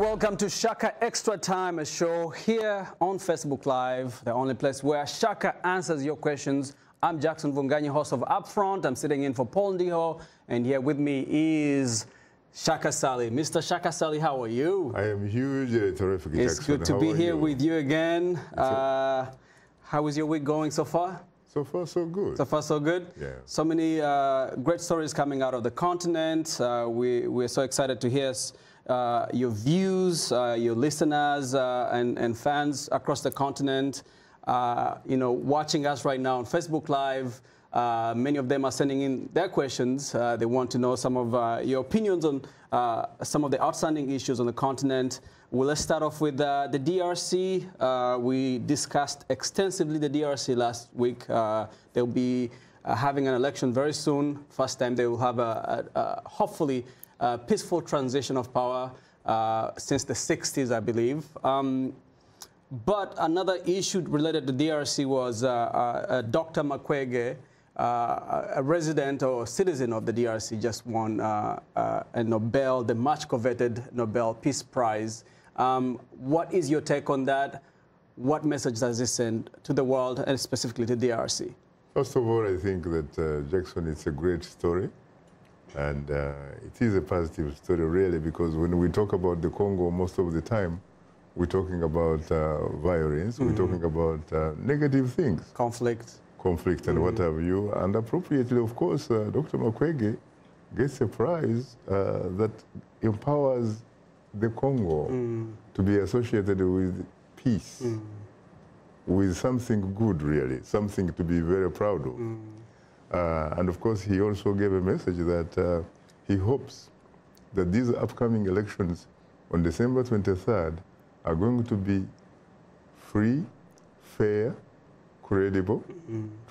welcome to Shaka Extra Time, a show here on Facebook Live, the only place where Shaka answers your questions. I'm Jackson Vunganyi, host of Upfront. I'm sitting in for Paul Ndiho, and here with me is Shaka Sally. Mr. Shaka Sally, how are you? I am hugely terrific, Jackson. It's good to be here with you again. How is your week going so far? So far, so good. So far, so good? Yeah. So many great stories coming out of the continent. We're so excited to hear your views, your listeners and fans across the continent, watching us right now on Facebook Live. Many of them are sending in their questions. They want to know some of your opinions on some of the outstanding issues on the continent. Well, let's start off with the DRC. We discussed extensively the DRC last week. They'll be having an election very soon. First time they will have a hopefully peaceful transition of power since the 60s, I believe. But another issue related to DRC was Dr. Mukwege, a resident or citizen of the DRC, just won a Nobel, the much coveted Nobel Peace Prize. What is your take on that? What message does this send to the world and specifically to DRC? First of all, I think that, Jackson, it's a great story. And it is a positive story, really, because when we talk about the Congo, most of the time, we're talking about violence, we're talking about negative things. Conflict and what have you. And appropriately, of course, Dr. Mukwege gets a prize that empowers the Congo to be associated with peace, with something good, really, something to be very proud of. And of course, he also gave a message that he hopes that these upcoming elections on December 23rd are going to be free, fair, credible,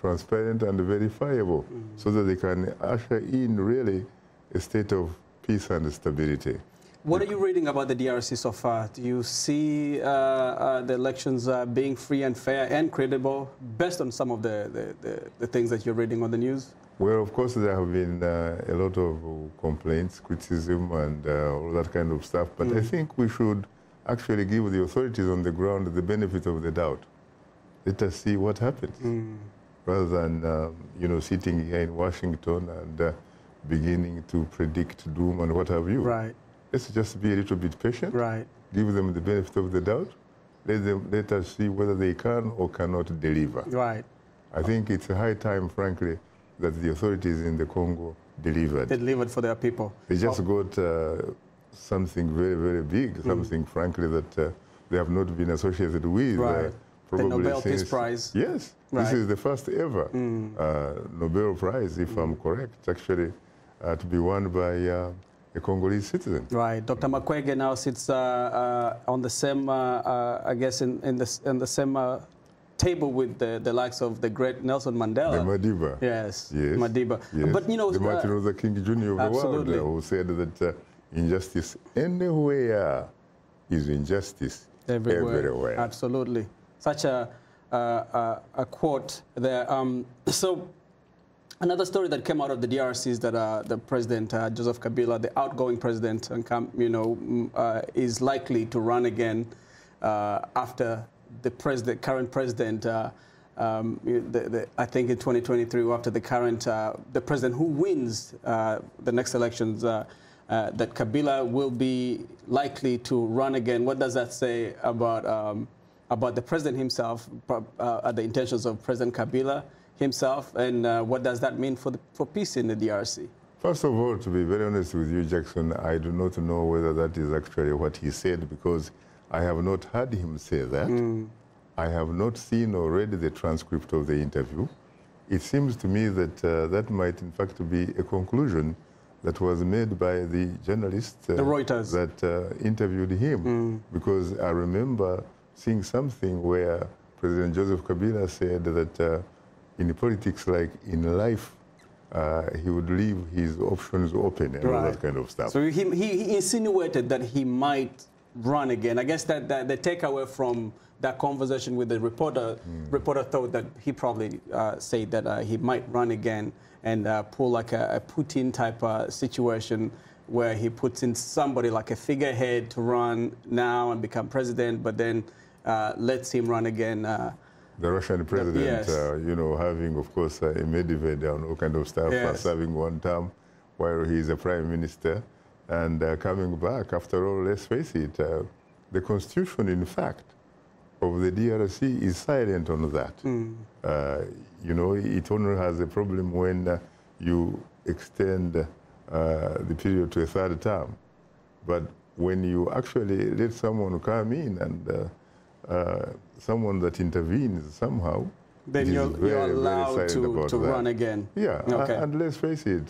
transparent, and verifiable, so that they can usher in really a state of peace and stability. What are you reading about the DRC so far? Do you see the elections being free and fair and credible, based on some of the things that you're reading on the news? Well, of course, there have been a lot of complaints, criticism, and all that kind of stuff. But I think we should actually give the authorities on the ground the benefit of the doubt. Let us see what happens, rather than sitting here in Washington and beginning to predict doom and what have you. Right. Let's just be a little bit patient. Right. Give them the benefit of the doubt. Let us see whether they can or cannot deliver. Right. I think it's a high time, frankly, that the authorities in the Congo delivered. They delivered for their people. They just got something very, very big, something, frankly, that they have not been associated with. Right. Probably the Nobel since, Peace Prize. Yes. Right. This is the first ever Nobel Prize, if I'm correct, actually, to be won by a Congolese citizen. Right. Dr. Mukwege now sits on the same, I guess, in the same table with the likes of the great Nelson Mandela. The Madiba. Yes. Yes. Madiba. Yes. But the Martin Luther King Jr. of the world, who said that injustice anywhere is injustice everywhere. Absolutely. Such a quote there. So. Another story that came out of the DRC is that the president, Joseph Kabila, the outgoing president, is likely to run again after the current president, I think in 2023, after the president who wins the next elections, that Kabila will be likely to run again. What does that say about the president himself, the intentions of President Kabila himself, and what does that mean for peace in the DRC? First of all, to be very honest with you, Jackson, I do not know whether that is actually what he said, because I have not heard him say that. I have not seen or read the transcript of the interview. It seems to me that that might, in fact, be a conclusion that was made by the journalist the Reuters. That interviewed him, because I remember seeing something where President Joseph Kabila said that in politics, like in life, he would leave his options open and all that kind of stuff. So he insinuated that he might run again. I guess that the takeaway from that conversation with the reporter, reporter thought that he probably said that he might run again and pull like a Putin type situation where he puts in somebody like a figurehead to run now and become president, but then lets him run again. The Russian president, yes. you know, having, of course, a Medvedev and all kind of stuff, Yes. serving one term while he is a prime minister, and coming back. After all, let's face it, the constitution, in fact, of the DRC is silent on that. You know, it only has a problem when you extend the period to a third term. But when you actually let someone come in and someone that intervenes somehow, then you're allowed to run again. Yeah, okay. And let's face it,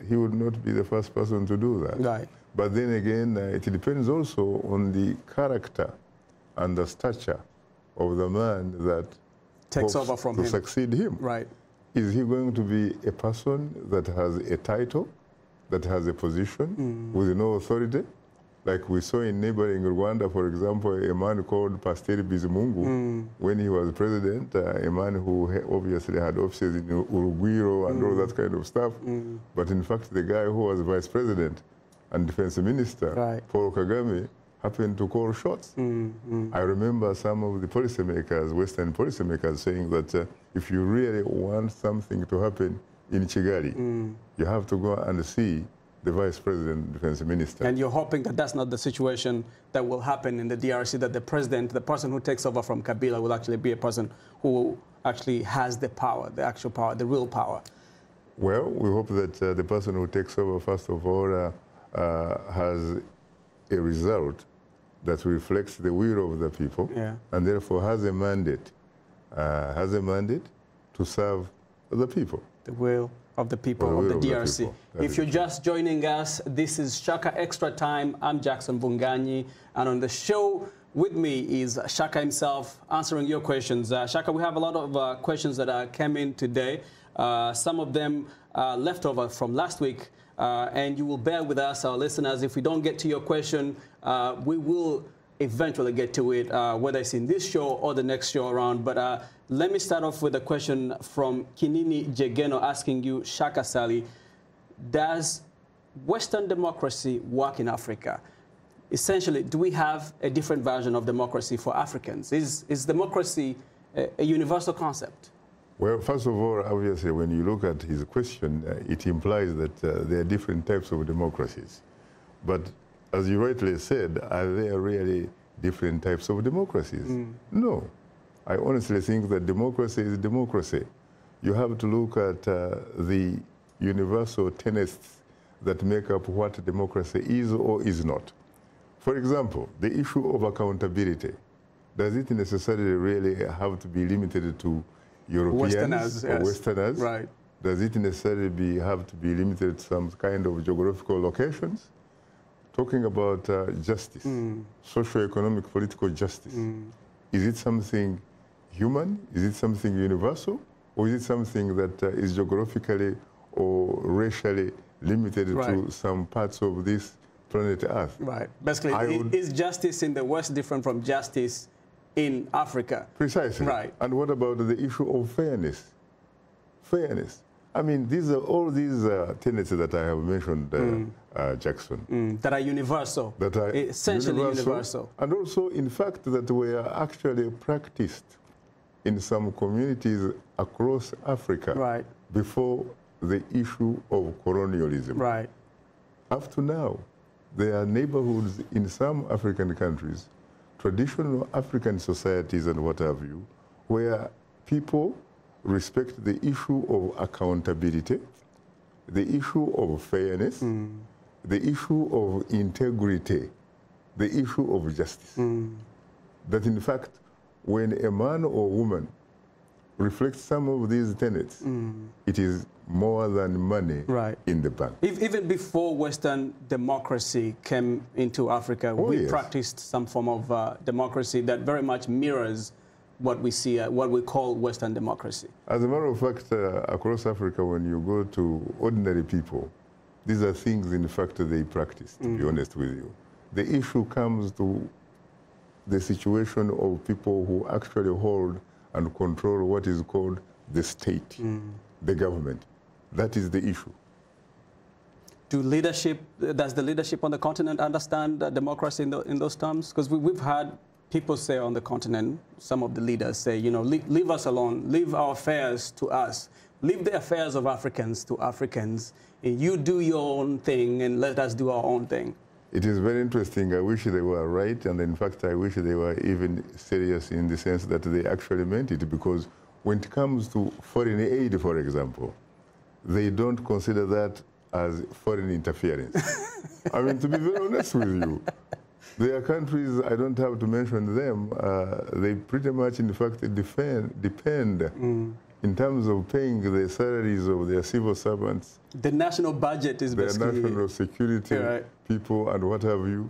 he would not be the first person to do that. Right. But then again, it depends also on the character and the stature of the man that takes over from him. To succeed him. Right. Is he going to be a person that has a title, that has a position with no authority? Like we saw in neighboring Uganda, for example, a man called Pasteur Bizimungu, when he was president, a man who obviously had offices in Urugwiro and all that kind of stuff. But in fact, the guy who was vice president and defense minister, right. Paul Kagame, happened to call shots. I remember some of the policymakers, Western policymakers, saying that if you really want something to happen in Kigali, you have to go and see the vice president, defense minister. And you're hoping that that's not the situation that will happen in the DRC, that the president, the person who takes over from Kabila, will actually be a person who actually has the power, the actual power, the real power. Well, we hope that the person who takes over, first of all, has a result that reflects the will of the people, and therefore has a mandate to serve the people. The will of the people of the DRC. If you're just joining us, this is Shaka Extra Time. I'm Jackson Bunganyi, and on the show with me is Shaka himself answering your questions. Shaka, we have a lot of questions that came in today. Some of them left over from last week, and you will bear with us, our listeners. If we don't get to your question, we will eventually get to it, whether it's in this show or the next show around. But let me start off with a question from Kinini Jegeno asking you, Shaka Sali, does Western democracy work in Africa? Essentially, do we have a different version of democracy for Africans? Is democracy a universal concept? Well, first of all, obviously, when you look at his question, it implies that there are different types of democracies. But as you rightly said, are there really different types of democracies? No. I honestly think that democracy is democracy. You have to look at the universal tenets that make up what democracy is or is not. For example, the issue of accountability. Does it necessarily really have to be limited to Europeans or Westerners? Right. Does it necessarily have to be limited to some kind of geographical locations? Talking about justice, socio-economic political justice. Is it something human? Is it something universal? Or is it something that is geographically or racially limited to some parts of this planet Earth? Right. Basically, is justice in the West different from justice in Africa? Precisely. Right. And what about the issue of fairness? Fairness. I mean, these are all these tenets that I have mentioned, Jackson. That are universal. That are essentially universal. And also, in fact, that were actually practiced in some communities across Africa before the issue of colonialism. Right. Up to now, there are neighborhoods in some African countries, traditional African societies and what have you, where people respect the issue of accountability, the issue of fairness, the issue of integrity, the issue of justice. That in fact, when a man or woman reflects some of these tenets, it is more than money in the bank. Even before Western democracy came into Africa, we practiced some form of democracy that very much mirrors what we see, what we call Western democracy. As a matter of fact, across Africa, when you go to ordinary people, these are things, in fact, they practice, to be honest with you. The issue comes to the situation of people who actually hold and control what is called the state, the government. That is the issue. does the leadership on the continent understand democracy in those terms? Because we've had people say on the continent, some of the leaders say, you know, leave us alone, leave our affairs to us, leave the affairs of Africans to Africans, and you do your own thing and let us do our own thing. It is very interesting. I wish they were right, and in fact, I wish they were even serious in the sense that they actually meant it, because when it comes to foreign aid, for example, they don't consider that as foreign interference. I mean, to be very honest with you, there are countries, I don't have to mention them, they pretty much, in fact, depend in terms of paying the salaries of their civil servants. The national budget is basically... Their national security people and what have you.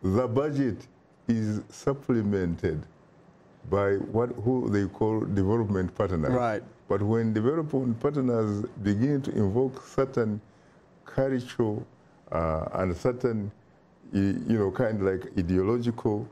The budget is supplemented by who they call development partners. Right. But when development partners begin to invoke certain cultural and certain, kind of like ideological,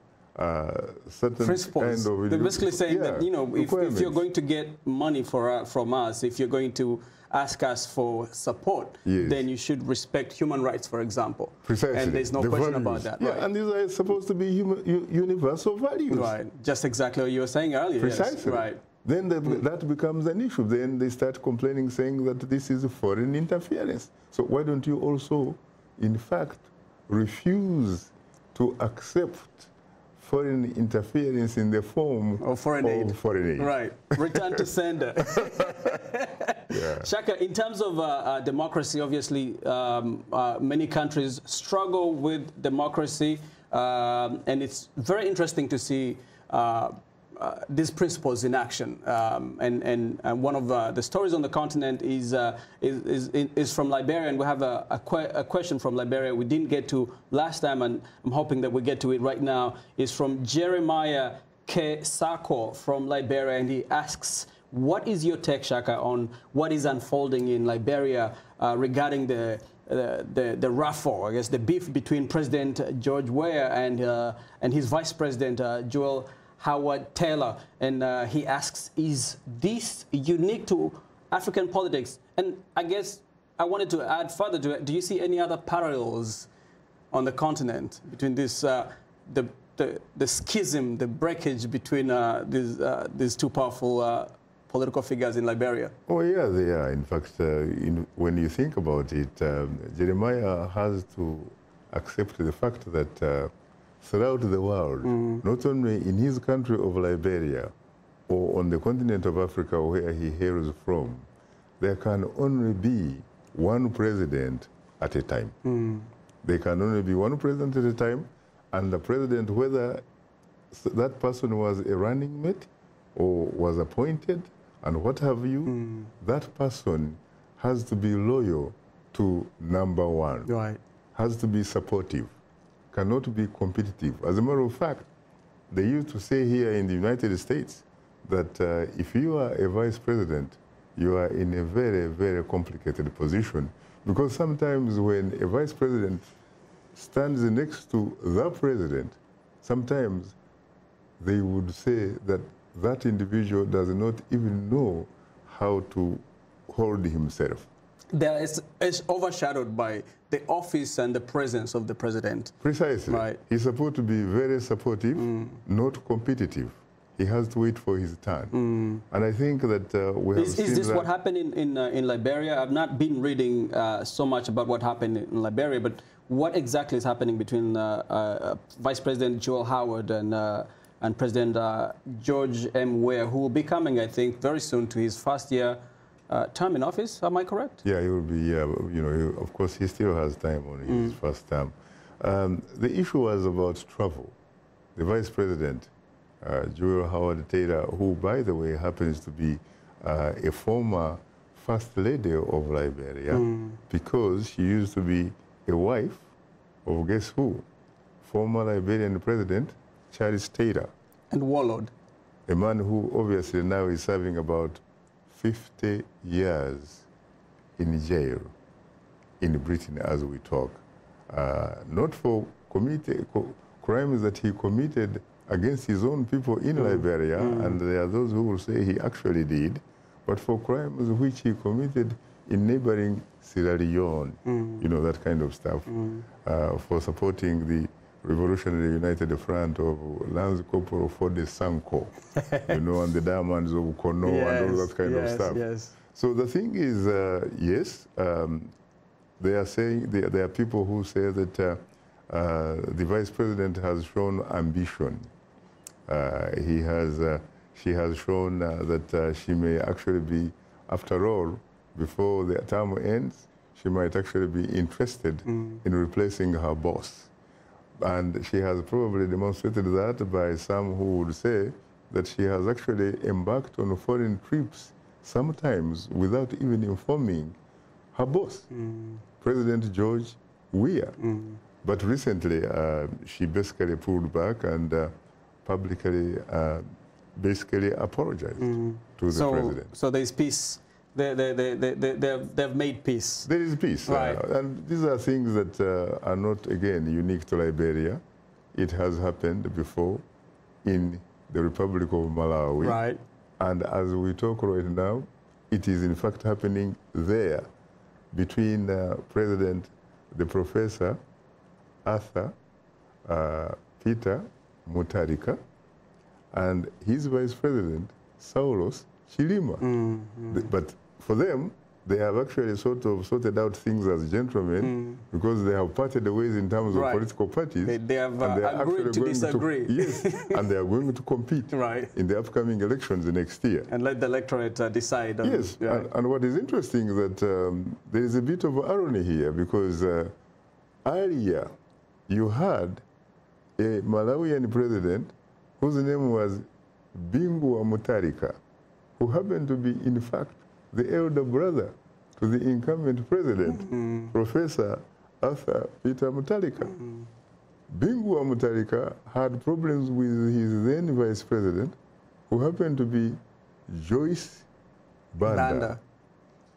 certain principles. kind of... They're basically saying that, if you're going to get money from us, if you're going to ask us for support, then you should respect human rights, for example. Precisely. And there's no question about that. Yeah, right. and these are supposed to be universal values. Right. Just exactly what you were saying earlier. Precisely. Yes. Right. Then that becomes an issue. Then they start complaining, saying that this is foreign interference. So why don't you also, in fact, refuse to accept foreign interference in the form of foreign aid. Right. Return to sender. Shaka, in terms of democracy, obviously, many countries struggle with democracy, and it's very interesting to see these principles in action. And one of the stories on the continent is from Liberia, and we have a question from Liberia we didn't get to last time, and I'm hoping that we get to it right now. Is from Jeremiah K. Sako from Liberia, and he asks, what is your take, Shaka, on what is unfolding in Liberia regarding the raffle, I guess, the beef between President George Weah and his Vice President Joel Howard Taylor, and he asks, is this unique to African politics? And I guess I wanted to add further to it, do you see any other parallels on the continent between this, the schism, the breakage between these two powerful political figures in Liberia? Oh, yeah, they are. In fact, when you think about it, Jeremiah has to accept the fact that throughout the world, not only in his country of Liberia or on the continent of Africa where he hails from, there can only be one president at a time. There can only be one president at a time, and the president, whether that person was a running mate or was appointed and what have you, that person has to be loyal to number one, has to be supportive, cannot be competitive. As a matter of fact, they used to say here in the United States that if you are a vice president, you are in a very, very complicated position, because sometimes when a vice president stands next to the president, sometimes they would say that that individual does not even know how to hold himself. It's overshadowed by the office and the presence of the president. Precisely. Right. He's supposed to be very supportive, not competitive. He has to wait for his turn. And I think that we have seen Is this that what happened in Liberia? I've not been reading so much about what happened in Liberia, but what exactly is happening between Vice President Joel Howard and President George M. Weah, who will be coming, I think, very soon to his first year term in office? Am I correct? Yeah, he will be, of course, he still has time on his first term. The issue was about travel. The Vice President, Joel Howard Taylor, who, by the way, happens to be a former First Lady of Liberia, because she used to be a wife of, guess who? Former Liberian President Charles Taylor. And warlord. A man who obviously now is serving about 50 years in jail in Britain as we talk. Not for crimes that he committed against his own people in Liberia, and there are those who will say he actually did, but for crimes which he committed in neighboring Sierra Leone, you know, that kind of stuff, for supporting the Revolutionary United Front of Lance Corporal Fode Sanko, you know, and the diamonds of Kono and all that kind of stuff. Yes. So the thing is, yes, they are saying, there are people who say that the Vice President has shown ambition. She has shown that she may actually be, after all, before the term ends, she might actually be interested in replacing her boss. And she has probably demonstrated that by some who would say that she has actually embarked on foreign trips, sometimes without even informing her boss, President George Weah. But recently, she basically pulled back and publicly basically apologized to the president. So there's peace. They've made peace. There is peace. Right. And these are things that are not, again, unique to Liberia. It has happened before in the Republic of Malawi. Right. And as we talk right now, it is in fact happening there between the Professor Arthur Peter Mutharika and his Vice President, Saulos Chilima. But for them, they have actually sort of sorted out things as gentlemen because they have parted ways in terms of political parties. They have agreed to disagree. Yes, and they are going to compete in the upcoming elections next year. And let the electorate decide. Yes, and what is interesting is that there is a bit of irony here because earlier you had a Malawian president whose name was Bingu Mutharika, who happened to be, in fact, the elder brother to the incumbent president, Professor Arthur Peter Mutharika. Bingu Mutharika had problems with his then vice president, who happened to be Joyce Banda.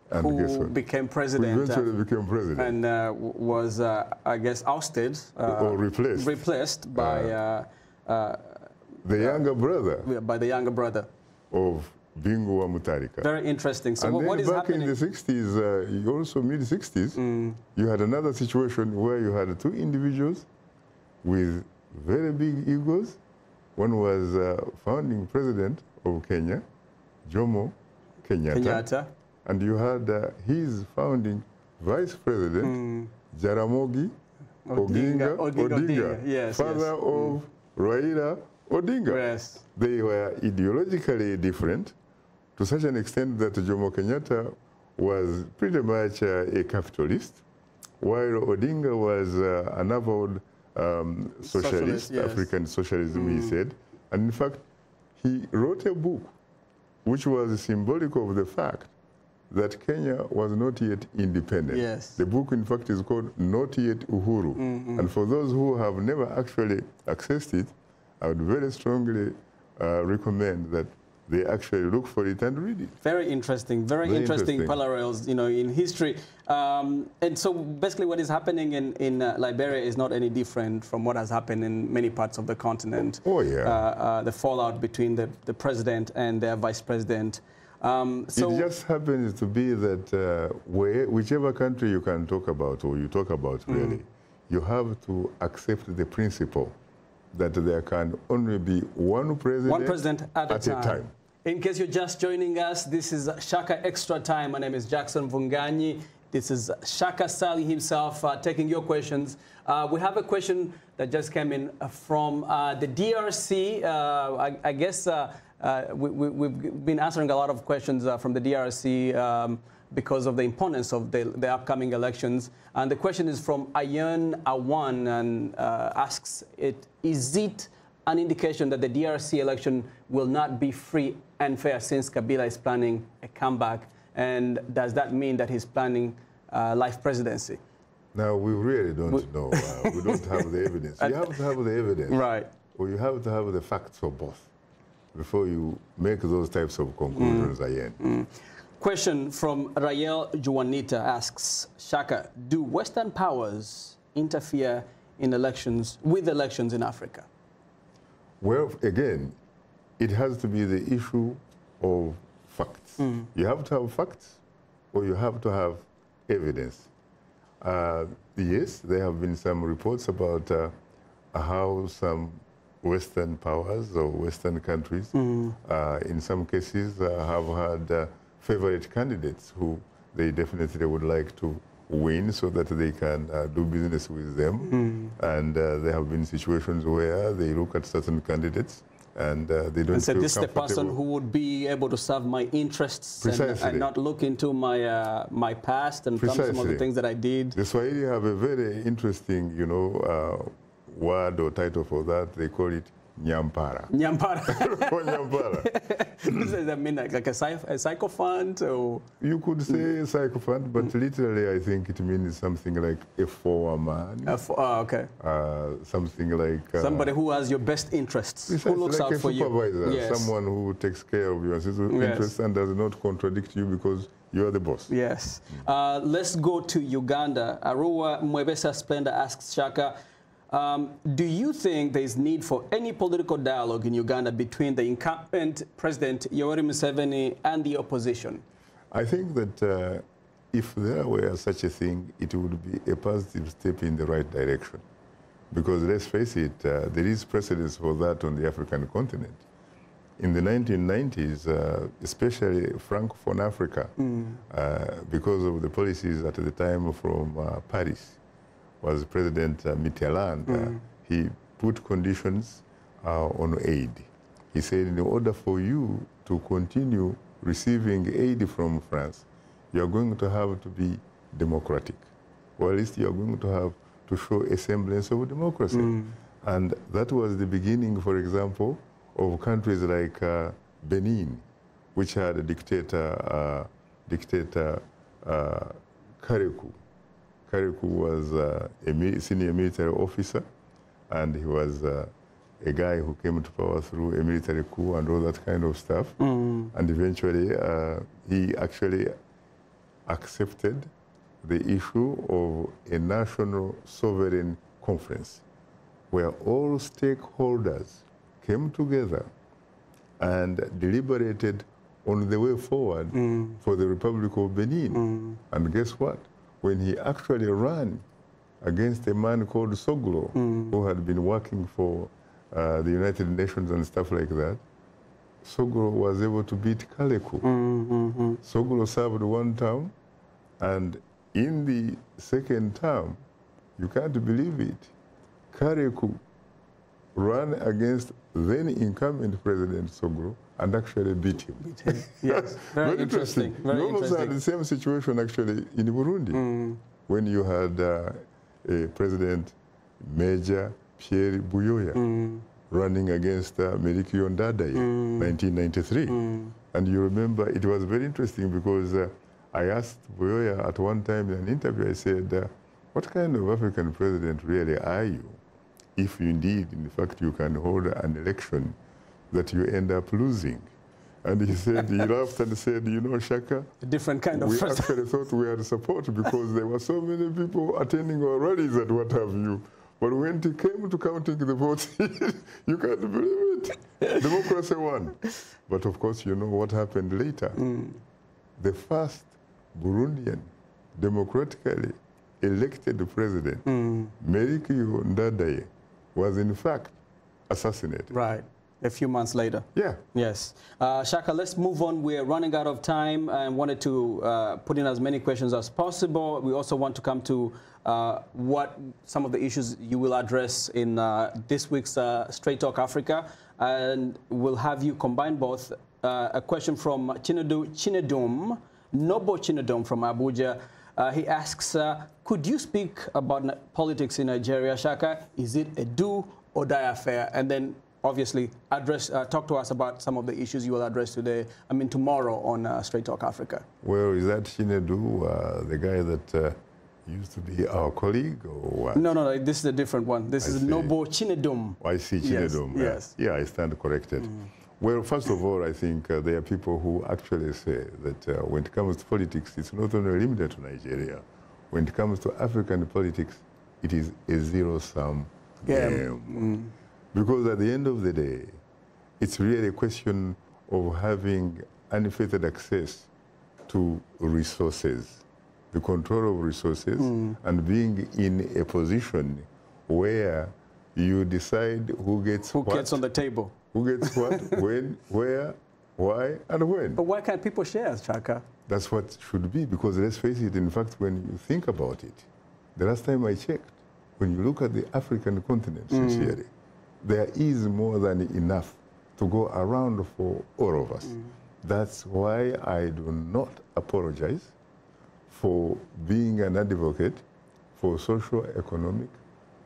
And who became president. Who eventually became president. And was, I guess, ousted. Or replaced. Replaced by... the younger brother. By the younger brother. Of Bingu Mutharika. Very interesting. So and what is back happening? in the 60s, also mid-60s, you had another situation where you had two individuals with very big egos. One was founding president of Kenya, Jomo Kenyatta. And you had his founding vice president, Jaramogi Oginga, yes, father of Raila Odinga. Yes. They were ideologically different to such an extent that Jomo Kenyatta was pretty much a capitalist, while Odinga was an avowed socialist, African socialism, he said. And in fact, he wrote a book which was symbolic of the fact that Kenya was not yet independent. Yes. The book, in fact, is called Not Yet Uhuru. And for those who have never actually accessed it, I would very strongly recommend that they actually look for it and read it. Very interesting, very interesting parallels, you know, in history. And so basically what is happening in Liberia is not any different from what has happened in many parts of the continent. Oh, yeah. The fallout between the president and their vice president. So it just happens to be that whichever country you can talk about, or you talk about really, you have to accept the principle that there can only be one president at a time. In case you're just joining us, this is Shaka Extra Time. My name is Jackson Vunganyi. This is Shaka Sali himself taking your questions. We have a question that just came in from the DRC. I guess we've been answering a lot of questions from the DRC because of the importance of the upcoming elections. And the question is from Ayan Awan and asks, is it an indication that the DRC election will not be free and fair since Kabila is planning a comeback? And does that mean that he's planning life presidency? Now, we really don't know. We don't have the evidence. You have to have the evidence. Right. Or you have to have the facts for both before you make those types of conclusions again. Question from Rael Juanita asks, Shaka, do Western powers interfere in elections, with elections in Africa? Well, again, it has to be the issue of facts. You have to have facts or you have to have evidence. Yes, there have been some reports about how some Western powers or Western countries, in some cases, have had favorite candidates who they definitely would like to win so that they can do business with them. And there have been situations where they look at certain candidates and they don't say, feel this is the comfortable. person who would be able to serve my interests and not look into my my past and some of the things that I did. The Swahili have a very interesting, you know, word or title for that. They call it Nyampara. Nyampara. Nyampara. Does that mean like a sycophant? Or? You could say sycophant, but literally I think it means something like a foreman. Okay. Something like... somebody who has your best interests, who looks like out for you. Supervisor, yes. Someone who takes care of your interests and does not contradict you because you are the boss. Yes. Let's go to Uganda. Arua Mwebesa Splendor asks Shaka, do you think there is need for any political dialogue in Uganda between the incumbent President Yoweri Museveni and the opposition? I think that if there were such a thing, it would be a positive step in the right direction. Because let's face it, there is precedence for that on the African continent. In the 1990s, especially Francophone Africa, because of the policies at the time from Paris, was President Mitterrand. He put conditions on aid. He said, in order for you to continue receiving aid from France, you are going to have to be democratic, or at least you are going to have to show a semblance of democracy. And that was the beginning, for example, of countries like Benin, which had a dictator, Kareku. Kareku was a senior military officer, and he was a guy who came to power through a military coup and all that kind of stuff. And eventually, he actually accepted the issue of a national sovereign conference, where all stakeholders came together and deliberated on the way forward for the Republic of Benin. And guess what? When he actually ran against a man called Soglo, who had been working for the United Nations and stuff like that, Soglo was able to beat Kareku. Soglo served one term, and in the second term, you can't believe it, Kareku ran against then incumbent President Soglo and actually beat him. Yes, very interesting. Very you almost had the same situation actually in Burundi, when you had a President Major Pierre Buyoya running against Melchior Ndadaye, 1993. And you remember it was very interesting because I asked Buyoya at one time in an interview, I said, what kind of African president really are you, if indeed, in fact, you can hold an election that you end up losing? And he said, he laughed and said, you know, Shaka, a different kind of we actually thought we had support because there were so many people attending our rallies and what have you. But when it came to counting the votes, you can't believe it. Democracy won. But of course, you know what happened later. The first Burundian democratically elected president, Melchior Ndadaye, was in fact assassinated. Right. A few months later. Yeah. Yes. Shaka, let's move on. We're running out of time and wanted to put in as many questions as possible. We also want to come to what some of the issues you will address in this week's Straight Talk Africa. And we'll have you combine both. A question from Chinedum, Nobo Chinedum from Abuja. He asks, could you speak about politics in Nigeria, Shaka? Is it a do or die affair? And then obviously talk to us about some of the issues you will address today, tomorrow on Straight Talk Africa. Well, is that Chinedu, the guy that used to be our colleague, or what? No, this is a different one. This is Nobo Chinedum. I see, Chinedum. Yes. Yeah, I stand corrected. Well, first of all, I think there are people who actually say that when it comes to politics, it's not only limited to Nigeria. When it comes to African politics, it is a zero-sum game. Because at the end of the day, it's really a question of having unfettered access to resources, the control of resources, and being in a position where you decide who gets what. Who gets on the table. Who gets what, when, where, why, and when. But why can't people share, Shaka? That's what should be, because let's face it, in fact, when you think about it, the last time I checked, when you look at the African continent, sincerely, there is more than enough to go around for all of us. That's why I do not apologize for being an advocate for social, economic,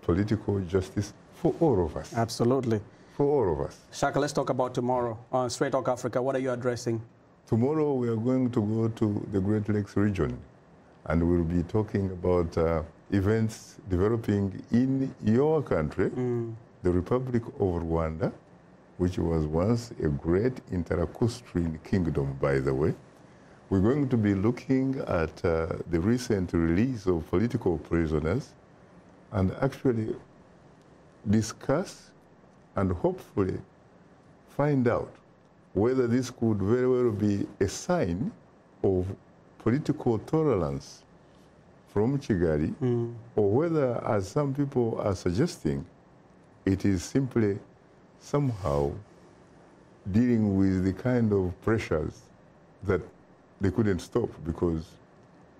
political justice for all of us. Absolutely. For all of us. Shaka, let's talk about tomorrow. On Straight Talk Africa, what are you addressing? Tomorrow we are going to go to the Great Lakes region, and we'll be talking about events developing in your country, the Republic of Rwanda, which was once a great interlacustrine kingdom, by the way. We're going to be looking at the recent release of political prisoners and actually discuss and hopefully find out whether this could very well be a sign of political tolerance from Kigali, or whether, as some people are suggesting, it is simply somehow dealing with the kind of pressures that they couldn't stop because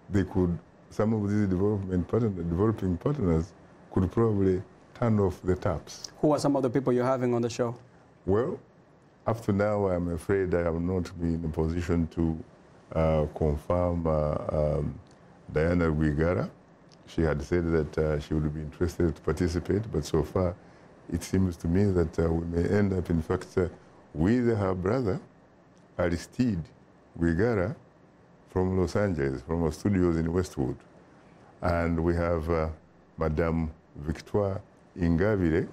they could, some of these developing partners could probably turn off the taps. Who are some of the people you're having on the show? Well, up to now, I'm afraid I have not been in a position to confirm Diana Rwigara. She had said that she would be interested to participate, but so far it seems to me that we may end up, in fact, with her brother, Aristide Rwigara, from Los Angeles, from our studios in Westwood. And we have Madame Victoire Ingabire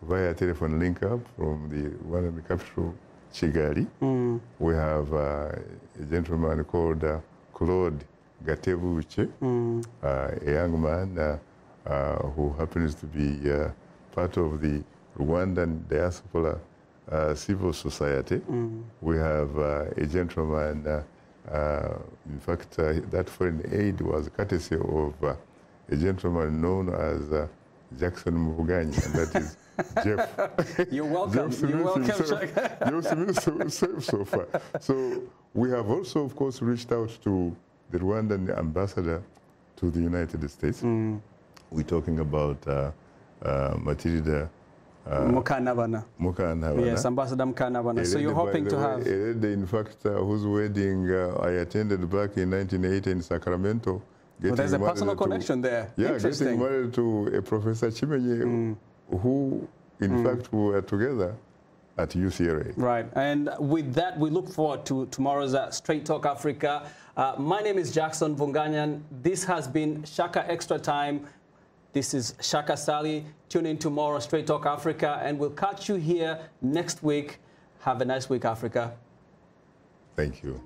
via telephone link-up from the Rwandan capital, Kigali. We have a gentleman called Claude Gatebuche, a young man who happens to be part of the Rwandan diaspora civil society. We have a gentleman, in fact, that foreign aid was courtesy of a gentleman known as Jackson Muvuganya, and that is Jeff. You're welcome. You're welcome, Shaka. So far. So we have also, of course, reached out to the Rwandan ambassador to the United States. We're talking about Matilda Mukantabana. Yes, Ambassador Mukantabana. So you're hoping to have... A lady, in fact, whose wedding I attended back in 1980 in Sacramento. Well, there's a personal connection there. Yeah, getting married to a Professor Chimenye, who, in fact, we were together at UCLA. Right, and with that, we look forward to tomorrow's Straight Talk Africa. My name is Jackson Vunganyan. This has been Shaka Extra Time. This is Shaka Sally. Tune in tomorrow, Straight Talk Africa, and we'll catch you here next week. Have a nice week, Africa. Thank you.